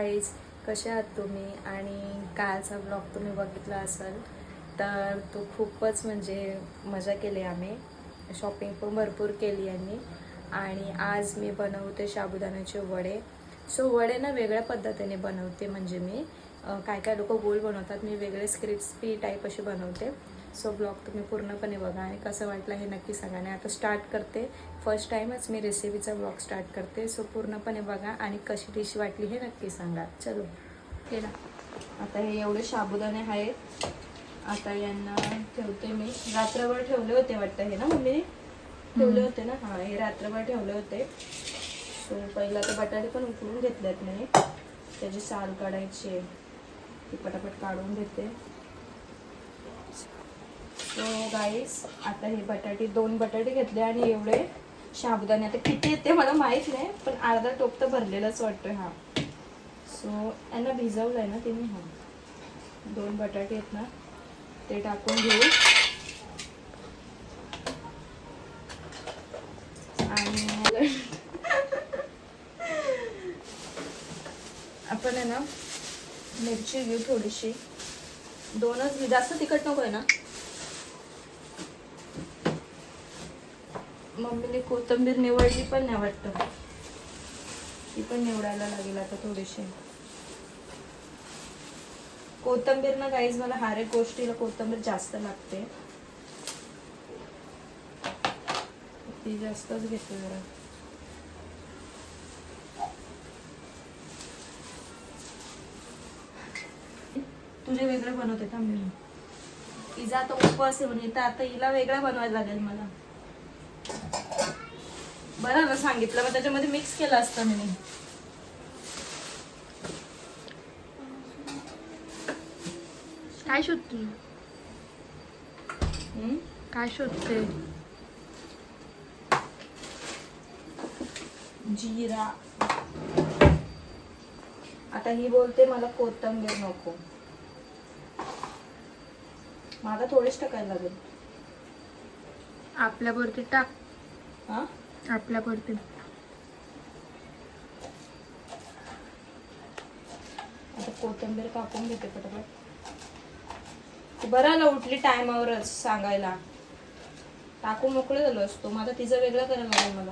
Guys, कसे आहात तुम्ही? आणि कालचा ब्लॉग तुम्ही बघितला असाल तर तो खूपच म्हणजे मजा केली आम्ही. शॉपिंग पण भरपूर केली आम्ही. आणि आज मी बनवते साबुदाण्याचे वडे. सो वडे ना वेगळ्या पद्धतीने बनवते. म्हणजे मी काय काय लोक गोल बनवतात, मी वेगळेच क्रिस्पी टाईप असे बनवते. सो ब्लॉग तुम्ही पूर्णपणे बघा आणि कसं वाटलं हे नक्की सांगा. आणि आता स्टार्ट करते. फर्स्ट टाईमच मी रेसिपीचा ब्लॉग स्टार्ट करते. सो पूर्णपणे बघा आणि कशी डिश वाटली हे नक्की सांगा. चलो केला. आता हे एवढे साबुदाणे आहेत. आता यांना ठेवते मी. रात्रभर ठेवले होते वाटतं हे ना मम्मी? ठेवले होते ना? हां, हे रात्रभर ठेवले होते. सो पहिला तर बटाटे पण उकळून घेतलेत मी. त्याची साल काढायची आहे, ती पटापट काढून घेते. सो गाईस, आता हे बटाटे 2 बटाटे घेतले आणि एवढे साबुदाणे. आता किती येते मला माहीत नाही, पण अर्धा टोप तर भरलेलाच वाटतोय हा. सो यांना भिजवलंय ना तिने. हा 2 बटाटे आहेत ना, ते टाकून घेऊ. आणि आपण आहे ना मिरची घेऊ थोडीशी, 2च घेऊ, जास्त तिखट नको आहे ना. मम्मीने कोथिंबीर निवडली पण नाही वाटतं, ती पण निवडायला लागेल आता थोडीशी कोथिंबीर ना. गाईज मला हर एक गोष्टीला कोथिंबीर जास्त लागते, ती जास्तच घेते जरा. तुझे वेगळे बनवते का मी? हिचा आता उपवास आहे म्हणे, तर आता हिला वेगळा बनवायला लागेल मला. बरं ना सांगितलं, मग त्याच्यामध्ये मिक्स केलं असतं मी. काय शोधते? काय शोधते? जिरा. आता ही बोलते मला कोथिंबीर नको, मला थोडीच टाकायला लागेल. आपल्यावरती टाक. हा, आपल्यावरती. आता कोथिंबीर कापून घेते पटापट. बरं आलं उठली टायमावरच सांगायला, टाकून मोकळे झालो असतो. माझा तिचा वेगळा करायला लागेल मला.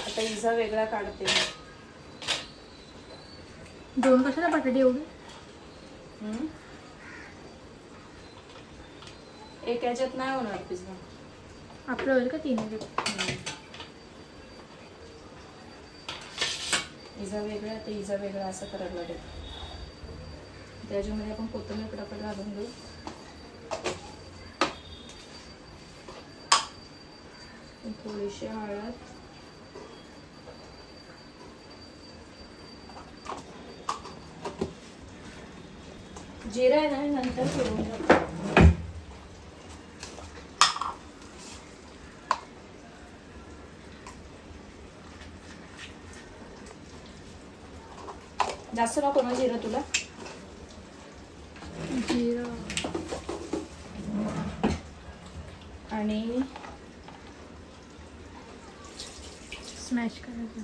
आता हिचा वेगळा काढते. 2 कशाला बटाटे एवढे? एक याच्यात नाही होणार पिझ्झा. आपलं होईल का 3? हिचा वेगळा तर हिचा वेगळा असं करायला लागेल. त्याच्यामध्ये आपण कोथिंबीर पटापट घालून घेऊ. थोडीशी हळद, जिरा आहे ना नंतर फिरवून घ्या. जास्त नको ना जिरा तुला? जिरा आणि स्मॅश करायचं.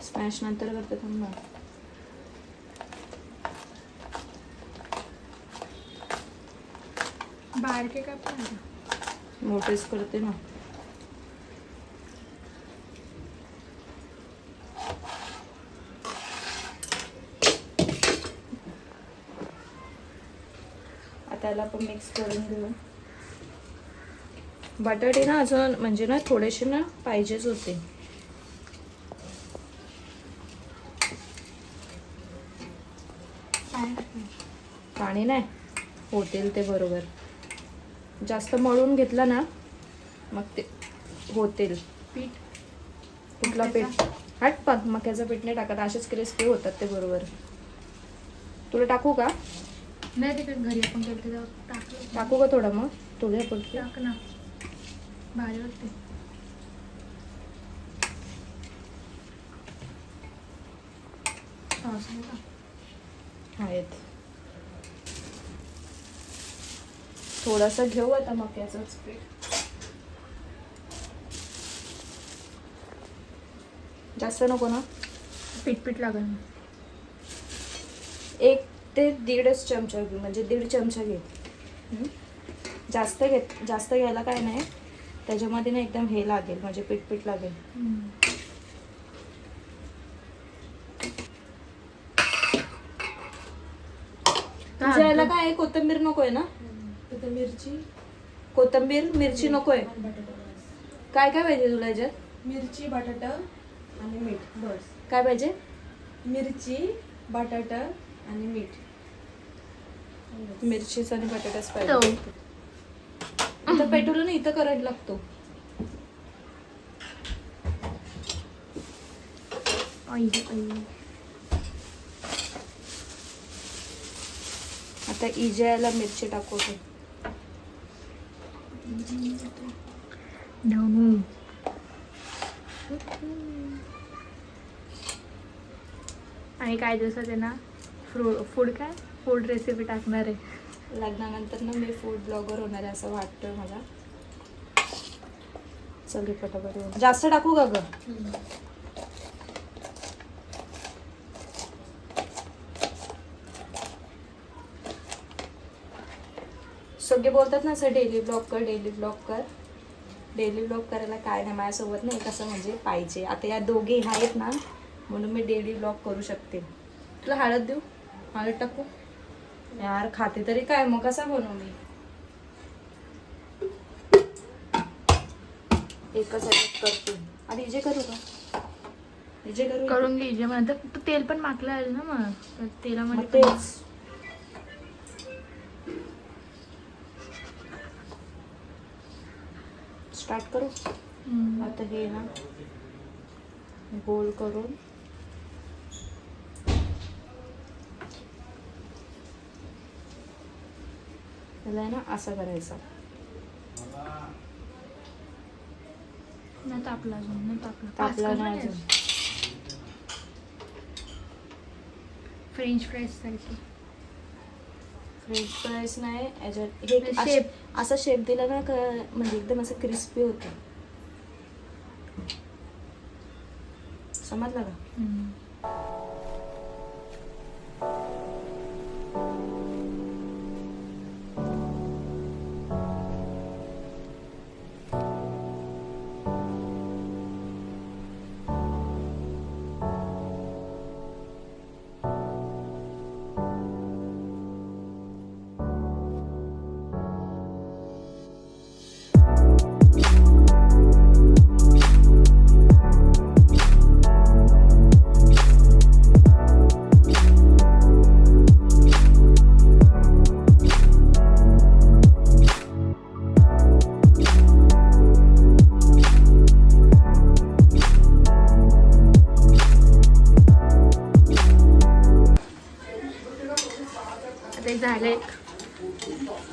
स्मॅश नंतर करते थांबा. बारके का पाहिजे? मोठेच करते ना. त्याला पण मिक्स करून घेऊ. बटाटे ना अजून म्हणजे ना थोडेसे ना पाहिजेच होते. पाणी नाही होतील ते बरोबर. जास्त मळून घेतला ना मग ते होतील. पीठ कुठला पीठ? हट पण मक्याचं पीठ नाही टाकत, असेच क्रिस्पी होतात ते बरोबर. तुला टाकू का? नाही, तिकडे घरी आपण केलं टाकलं. टाकू का थोडं? मग तुझ्या पुढची टाक ना, भारी वाटते. आहेत. थोडासा घेऊ आता मक्याचंच पीठ. जास्त नको ना? पीठ पीठ लागेल. 1 ते 1.5 चमचा घे, म्हणजे 1.5 चमचा घे. हं? जास्त घ्यायला काय नाही, त्याच्यामध्ये ना एकदम हे लागेल, म्हणजे पीठ लागेल. तुझ्या याला काय आहे, कोथिंबीर नकोय ना? कोथिंबीर मिरची नकोय. काय काय पाहिजे तुला याच्यात? मिरची, बटाटा आणि मीठ. बस. काय पाहिजे? मिरची, बटाटा आणि मीठ. मिरचीच आणि बटाटाच पाहिजे. इथं पेटवलं ना, इथं करायला लागतो. आता इजायला मिरची टाकू. आणि काही दिवसात आहे ना फूड रेसिपी टाकणार आहे. लग्नानंतर ना मी फूड ब्लॉगर होणार आहे असं वाटतंय मला. चल पटापट. जास्त टाकू का ग? सगळे बोलतात ना असं डेली ब्लॉग कर. डेली ब्लॉग करायला काय नाही, माझ्यासोबत नाही कसं म्हणजे पाहिजे. आता या दोघी आहेत ना, म्हणून मी डेली ब्लॉग करू शकते. तुला हळद देऊ? हळद टाकू? यार खाते तरी काय, मग कसा बनवू मी? एकच ह्याच्यात करते. आणि जे करू का? जे करून घे जे म्हणतात. तू तेल पण मागलं आहे ना, मग तर तेलामध्ये मग तेच. स्टार्ट करू. आता हे ना गोल करून त्याला ना असं करायचं. नाही तापला अजून, नाही तापला नाही अजून. फ्रेंच फ्राईज सारखी. फ्रेंच फ्राईज नाही याच्यात. हे शेप. असा शेप दिला ना म्हणजे एकदम असं क्रिस्पी होतं. समजलं का? ते झाले.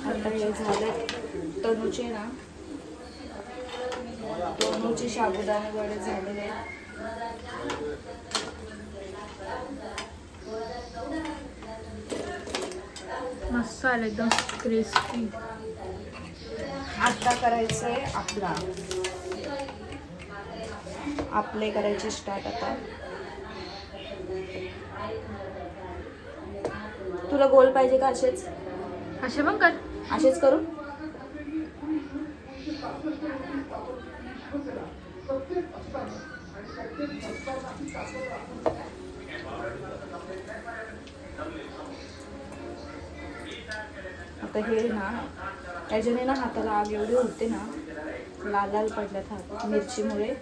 आता हे झालं. तनूचे ना, तनूचे साबुदाणे वडे झालेले. मस्त आलं एकदम क्रिस्पी. आता करायचंय आपले करायचे स्टार्ट. आता तुला गोल पाहिजे का असेच? असे पण कर. असेच करू. आता हे ना याच्याने ना हाताला आग एवढी होते ना, लाल लाल पडल्यात हात मिरचीमुळे.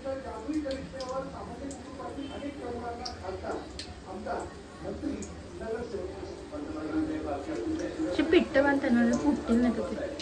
पिट्ट बांधताना फुटतील नाही तर ते.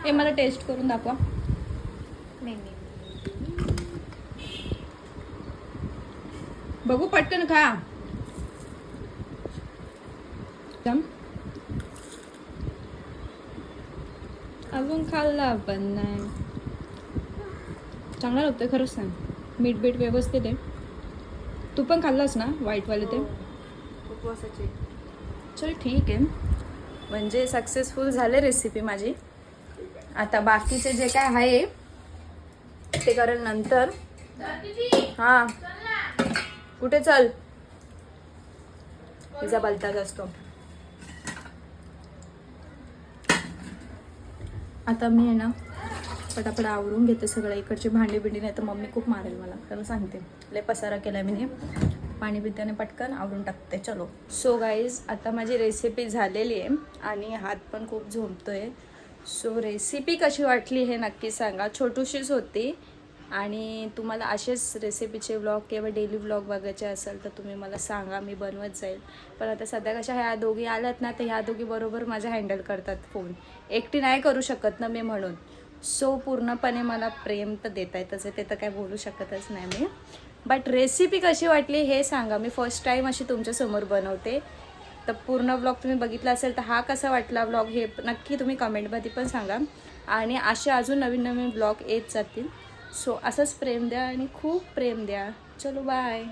हे मला टेस्ट करून दाखवा. नाही बघू पटकन खा. अजून खाल्ला पण नाही. चांगला लागतोय खरंच सांग. मीठ बीठ व्यवस्थित आहे. तू पण खाल्लास ना व्हाईटवाले ते? उपवासाचे. चल ठीक आहे. म्हणजे सक्सेसफुल झाले रेसिपी माझी. आता बाकीचे जे काय आहे ते करेल नंतर. हा कुठे चल, तिचा बलताच असतो. आता मी आहे ना पटापट आवरून घेते सगळं. इकडची भांडी बिंडी नाही तर मम्मी खूप मारेल मला, त्याला सांगते. लय पसारा केला मी. पाणी पित्याने पटकन आवरून टाकते. चलो. सो गाईज आता माझी रेसिपी झालेली आहे आणि हात पण खूप झोंबतोय. सो रेसिपी कशी वाटली हे नक्की सांगा. छोटूशीच होती आणि तुम्हाला असेच रेसिपीचे व्लॉग किंवा डेली व्लॉग बघायचे असेल तर तुम्ही मला सांगा, मी बनवत जाईल. पण आता सध्या कशा ह्या दोघी आल्यात ना, तर ह्या दोघी बरोबर माझ्या हँडल करतात फोन. एकटी नाही करू शकत ना मी, म्हणून. सो पूर्णपणे मला प्रेम तर देता येतच आहे, ते तर काय बोलू शकतच नाही मी. बट रेसिपी कशी वाटली हे सांगा. मी फर्स्ट टाईम अशी तुमच्यासमोर बनवते. तर पूर्ण ब्लॉग तुम्ही बघितला असेल तर हा कसा वाटला ब्लॉग हे नक्की तुम्ही कमेंटमध्ये पण सांगा. आणि असे अजून नवीन नवीन ब्लॉग येत जातील. सो असंच प्रेम द्या आणि खूप प्रेम द्या. चलो बाय.